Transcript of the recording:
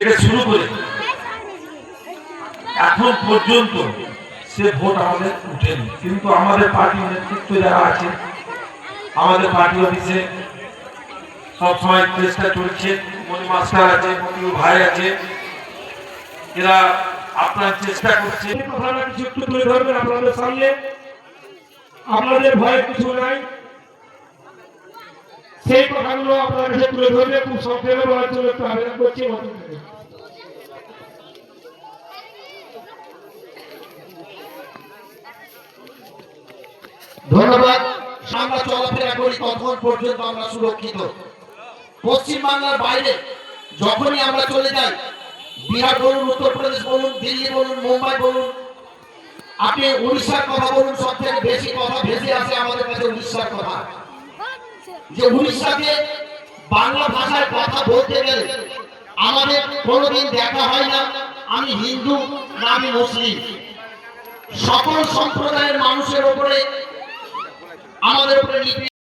থেকে শুরু করে এখন পর্যন্ত সে ভোট আমাদের উঠেনি, কিন্তু আমাদের পার্টি নেতৃত্ব যারা আছে আমাদের পার্টি অফিসে সবসময় চেষ্টা চলছে। মনি মাস্টার আছে, মতিউর ভাই আছে, এরা আপনার চেষ্টা করছে। কথাটা কিছু একটু তুলে ধরবেন আপনাদের সামনে। আপনাদের ভয় কিছু নাই, সেই কথাগুলো আপনার কাছে তুলে ধরবে। খুব সংক্ষেপে বলার জন্য একটু আবেদন করছি। ধন্যবাদ। আমরা চলাফেরা করি তখন পর্যন্ত আমরা সুরক্ষিত। পশ্চিমবাংলার বাইরে যখনই আমরা চলে যাই, বিহার বলুন, উত্তরপ্রদেশ বলুন, দিল্লি বলুন, মুম্বাই বলুন, আপনি উড়িষ্যার কথা বলুন, সব থেকে বেশি কথা ভেসে আসে আমাদের কাছে উড়িষ্যার কথা। যে উড়িষ্যাতে বাংলা ভাষায় কথা বলতে গেলে আমাদের কোনোদিন দেখা হয় না আমি হিন্দু না আমি মুসলিম। সকল সম্প্রদায়ের মানুষের উপরে আমাদের উপরে